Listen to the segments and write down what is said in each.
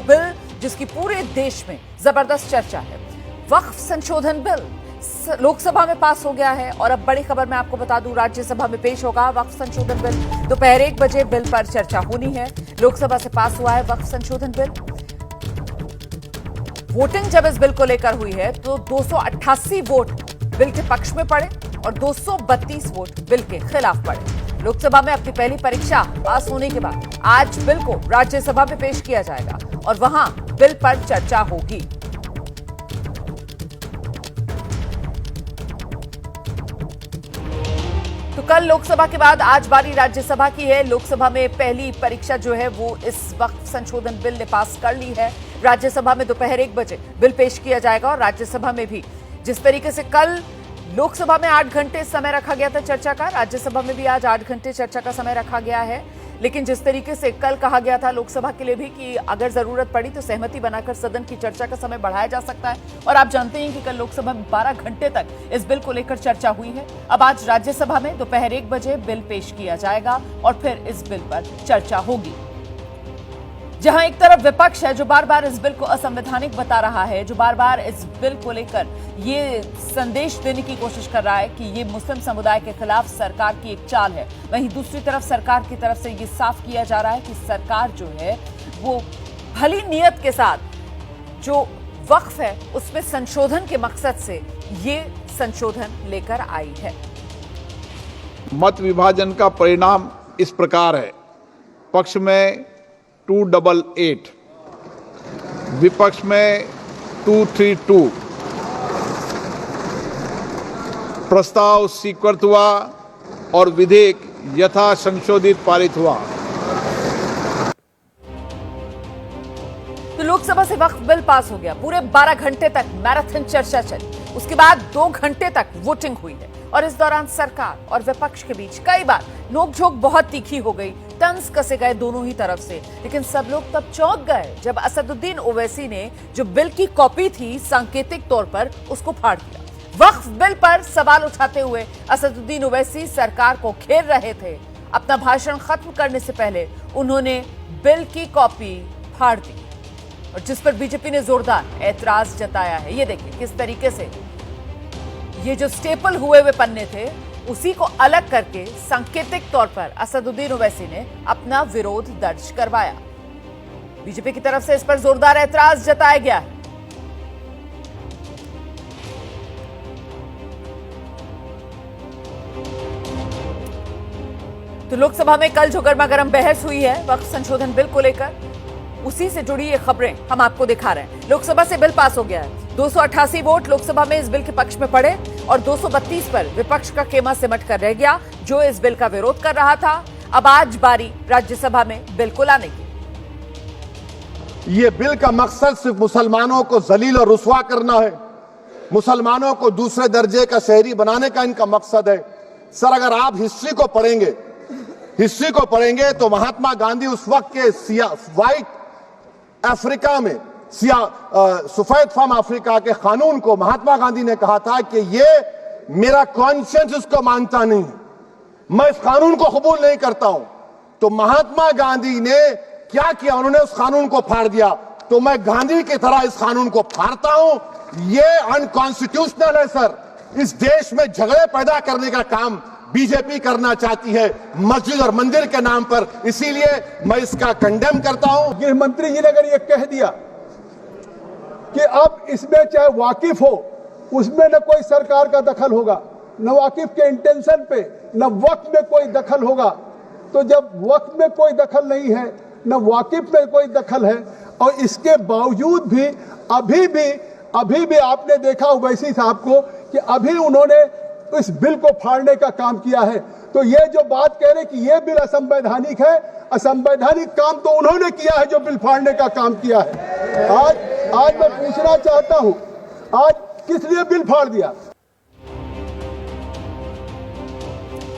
Bill जिसकी पूरे देश में जबरदस्त चर्चा है, वक्फ संशोधन बिल लोकसभा में पास हो गया है। और अब बड़ी खबर मैं आपको बता दूं, राज्यसभा में पेश होगा वक्फ संशोधन बिल। दोपहर 1 बजे बिल पर चर्चा होनी है। लोकसभा से पास हुआ है वक्फ संशोधन बिल। वोटिंग जब इस बिल को लेकर हुई है तो 288 वोट बिल के पक्ष में पड़े और 232 वोट बिल के खिलाफ पड़े। लोकसभा में अपनी पहली परीक्षा पास होने के बाद आज बिल को राज्यसभा में पेश किया जाएगा और वहां बिल पर चर्चा होगी। तो कल लोकसभा के बाद आज बारी राज्यसभा की है। लोकसभा में पहली परीक्षा जो है वो इस वक्त संशोधन बिल ने पास कर ली है। राज्यसभा में दोपहर 1 बजे बिल पेश किया जाएगा और राज्यसभा में भी जिस तरीके से कल लोकसभा में 8 घंटे समय रखा गया था चर्चा का, राज्यसभा में भी आज 8 घंटे चर्चा का समय रखा गया है। लेकिन जिस तरीके से कल कहा गया था लोकसभा के लिए भी कि अगर जरूरत पड़ी तो सहमति बनाकर सदन की चर्चा का समय बढ़ाया जा सकता है। और आप जानते हैं कि कल लोकसभा में 12 घंटे तक इस बिल को लेकर चर्चा हुई है। अब आज राज्यसभा में दोपहर 1 बजे बिल पेश किया जाएगा और फिर इस बिल पर चर्चा होगी। जहां एक तरफ विपक्ष है जो बार बार इस बिल को असंवैधानिक बता रहा है, जो बार बार इस बिल को लेकर ये संदेश देने की कोशिश कर रहा है कि ये मुस्लिम समुदाय के खिलाफ सरकार की एक चाल है, वहीं दूसरी तरफ सरकार की तरफ से ये साफ किया जा रहा है कि सरकार जो है वो भली नीयत के साथ जो वक्फ है उसमें संशोधन के मकसद से ये संशोधन लेकर आई है। मत विभाजन का परिणाम इस प्रकार है, पक्ष में 288, विपक्ष में 232। प्रस्ताव स्वीकृत हुआ और विधेयक यथा संशोधित पारित हुआ। तो लोकसभा से वक्फ बिल पास हो गया। पूरे 12 घंटे तक मैराथन चर्चा चली, उसके बाद 2 घंटे तक वोटिंग हुई है और इस दौरान सरकार और विपक्ष के बीच कई बार नोकझोंक बहुत तीखी हो गई, तंज कसे गए दोनों ही तरफ से। लेकिन सब लोग तब चौंक गए जब असदुद्दीन ओवैसी ने जो बिल की कॉपी थी सांकेतिक तौर पर उसको फाड़ दिया। वक्फ बिल पर सवाल उठाते हुए असदुद्दीन ओवैसी सरकार को घेर रहे थे। अपना भाषण खत्म करने से पहले उन्होंने बिल की कॉपी फाड़ दी और जिस पर बीजेपी ने जोरदार ऐतराज जताया है। ये देखिए किस तरीके से ये जो स्टेपल हुए हुए पन्ने थे उसी को अलग करके सांकेतिक तौर पर असदुद्दीन ओवैसी ने अपना विरोध दर्ज करवाया। बीजेपी की तरफ से इस पर जोरदार ऐतराज जताया गया है। तो लोकसभा में कल जो गर्मागर्म बहस हुई है वक्फ संशोधन बिल को लेकर, उसी से जुड़ी ये खबरें हम आपको दिखा रहे हैं। लोकसभा से बिल पास हो गया है। 288 वोट लोकसभा में इस बिल के पक्ष में पड़े और 232 पर विपक्ष का खेमा सिमट कर रह गया जो इस बिल का विरोध कर रहा था। अब आज बारी राज्यसभा में बिल को लाने की। ये बिल का मकसद सिर्फ मुसलमानों को जलील और रुस्वा करना है, मुसलमानों को दूसरे दर्जे का शहरी बनाने का इनका मकसद है। सर, अगर आप हिस्ट्री को पढ़ेंगे तो महात्मा गांधी उस वक्त के व्हाइट अफ्रीका में सफेद फार्म अफ्रीका के कानून को महात्मा गांधी ने कहा था कि ये मेरा कॉन्शियंस इसको मानता नहीं, मैं इस कानून को कबूल नहीं करता हूं। तो महात्मा गांधी ने क्या किया, उन्होंने उस कानून को फाड़ दिया। तो मैं गांधी की तरह इस कानून को फाड़ता हूं। ये अनकॉन्स्टिट्यूशनल है सर। इस देश में झगड़े पैदा करने का काम बीजेपी करना चाहती है मस्जिद और मंदिर के नाम पर, इसीलिए मैं इसका कंडेम करता हूं। गृह मंत्री जी ने अगर ये कह दिया कि अब इसमें चाहे वाकिफ हो उसमें न कोई सरकार का दखल होगा, न वाकिफ के इंटेंशन पे, न वक्त में कोई दखल होगा, तो जब वक्त में कोई दखल नहीं है न वाकिफ में कोई दखल है और इसके बावजूद भी अभी भी आपने देखा ओवैसी साहब को कि अभी उन्होंने इस बिल को फाड़ने का काम किया है। तो ये जो बात कह रहे कि ये बिल असंवैधानिक है, असंवैधानिक काम तो उन्होंने किया है जो बिल फाड़ने का काम किया है। आज मैं पूछना चाहता हूं, आज किस लिए बिल फाड़ दिया?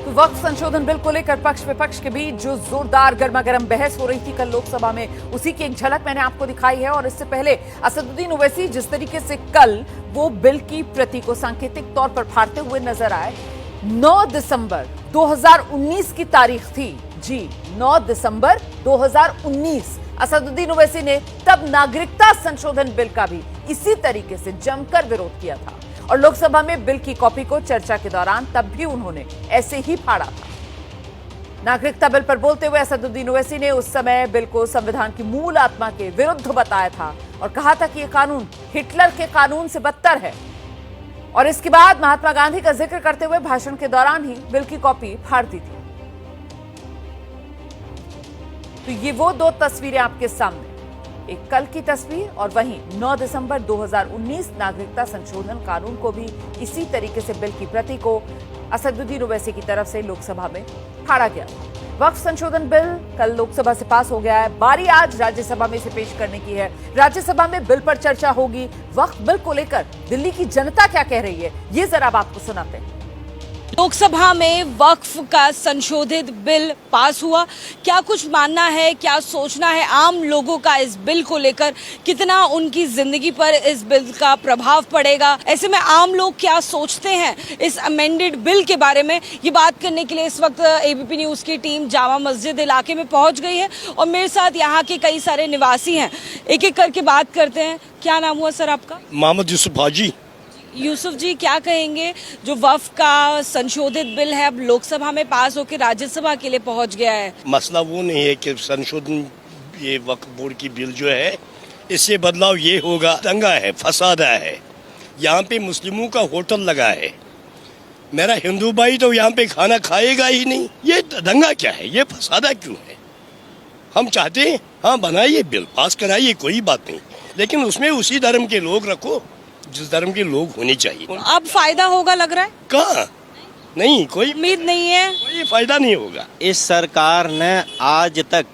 तो वक्फ संशोधन बिल को लेकर पक्ष विपक्ष के बीच जो जोरदार गर्मागर्म बहस हो रही थी कल लोकसभा में, उसी की एक झलक मैंने आपको दिखाई है। और इससे पहले असदुद्दीन ओवैसी जिस तरीके से कल वो बिल की प्रति को सांकेतिक तौर पर फाड़ते हुए नजर आए। 9 दिसंबर 2019 की तारीख थी जी, 9 दिसंबर 2019 असदुद्दीन ओवैसी ने तब नागरिकता संशोधन बिल का भी इसी तरीके से जमकर विरोध किया था और लोकसभा में बिल की कॉपी को चर्चा के दौरान तब भी उन्होंने ऐसे ही फाड़ा था। नागरिकता बिल पर बोलते हुए असदुद्दीन ओवैसी ने उस समय बिल को संविधान की मूल आत्मा के विरुद्ध बताया था और कहा था कि यह कानून हिटलर के कानून से बदतर है। और इसके बाद महात्मा गांधी का जिक्र करते हुए भाषण के दौरान ही बिल की कॉपी फाड़ दी थी। तो ये वो दो तस्वीरें आपके सामने, एक कल की तस्वीर और वहीं 9 दिसंबर 2019 नागरिकता संशोधन कानून को भी इसी तरीके से बिल की प्रति को असदुद्दीन ओवैसी की तरफ से लोकसभा में फाड़ा गया। वक्फ संशोधन बिल कल लोकसभा से पास हो गया है। बारी आज राज्यसभा में इसे पेश करने की है। राज्यसभा में बिल पर चर्चा होगी। वक्फ बिल को लेकर दिल्ली की जनता क्या कह रही है, ये जरा अब आपको सुनाते हैं। लोकसभा में वक्फ का संशोधित बिल पास हुआ। क्या कुछ मानना है, क्या सोचना है आम लोगों का इस बिल को लेकर, कितना उनकी जिंदगी पर इस बिल का प्रभाव पड़ेगा, ऐसे में आम लोग क्या सोचते हैं इस अमेंडेड बिल के बारे में, ये बात करने के लिए इस वक्त एबीपी न्यूज की टीम जामा मस्जिद इलाके में पहुंच गई है और मेरे साथ यहाँ के कई सारे निवासी हैं। एक एक करके बात करते हैं। क्या नाम हुआ सर आपका? मोहम्मद यूसुफ हाजी। यूसुफ जी, क्या कहेंगे, जो वक्फ का संशोधित बिल है अब लोकसभा में पास होकर राज्यसभा के लिए पहुंच गया है? मसला वो नहीं है कि संशोधन ये वक्फ बोर्ड की बिल जो है इससे बदलाव ये होगा, दंगा है, फसादा है। यहाँ पे मुस्लिमों का होटल लगा है, मेरा हिंदू भाई तो यहाँ पे खाना खाएगा ही नहीं। ये दंगा क्या है, ये फसादा क्यों है? हम चाहते हैं हाँ बनाइए बिल, पास कराइए, कोई बात नहीं, लेकिन उसमें उसी धर्म के लोग रखो जिस धर्म के लोग होने चाहिए। अब फायदा होगा लग रहा है? कहाँ, नहीं, कोई उम्मीद नहीं है, कोई फायदा नहीं होगा। इस सरकार ने आज तक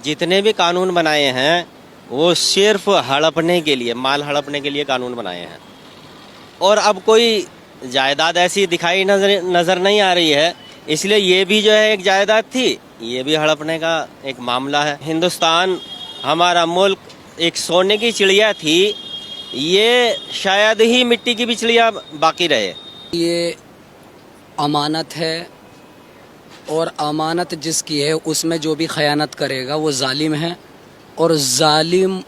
जितने भी कानून बनाए हैं वो सिर्फ हड़पने के लिए, माल हड़पने के लिए कानून बनाए हैं और अब कोई जायदाद ऐसी दिखाई नजर नहीं आ रही है, इसलिए ये भी जो है एक जायदाद थी, ये भी हड़पने का एक मामला है। हिंदुस्तान हमारा मुल्क एक सोने की चिड़िया थी, ये शायद ही मिट्टी की भी चिड़िया बाकी रहे। ये अमानत है और अमानत जिसकी है उसमें जो भी खयानत करेगा वो जालिम है और जालिम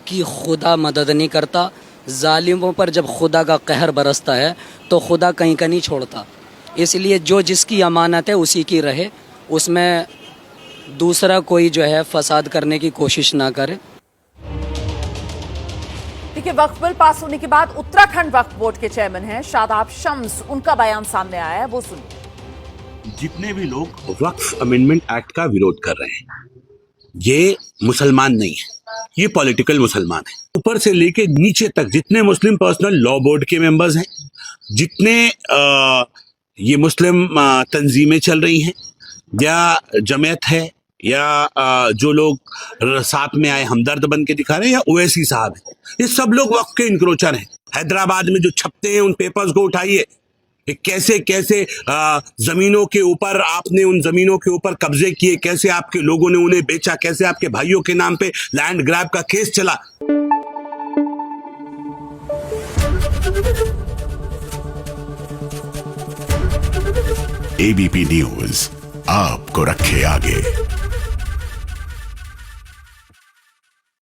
की खुदा मदद नहीं करता। जालिमों पर जब खुदा का कहर बरसता है तो खुदा कहीं का नहीं छोड़ता, इसलिए जो जिसकी अमानत है उसी की रहे, उसमें दूसरा कोई जो है फसाद करने की कोशिश ना करे। देखिए, वक्फ बिल पास होने के बाद उत्तराखंड वक्फ बोर्ड के चेयरमैन हैं शादाब शम्स, उनका बयान सामने आया है, वो सुनिए। जितने भी लोग वक्फ अमेंडमेंट एक्ट का विरोध कर रहे हैं ये मुसलमान नहीं है, ये पॉलिटिकल मुसलमान है। ऊपर से लेके नीचे तक जितने मुस्लिम पर्सनल लॉ बोर्ड के मेंबर्स हैं, जितने ये मुस्लिम तंजीमें चल रही हैं या जमात है या जो लोग साथ में आए हमदर्द बन के दिखा रहे हैं या ओवैसी साहब हैं, ये सब लोग वक्फ के इंक्रोचर हैं। हैदराबाद में जो छपते हैं उन पेपर्स को उठाइए, कैसे कैसे जमीनों के ऊपर आपने उन जमीनों के ऊपर कब्जे किए, कैसे आपके लोगों ने उन्हें बेचा, कैसे आपके भाइयों के नाम पे लैंड ग्रैब का केस चला। एबीपी न्यूज आपको रखे आगे।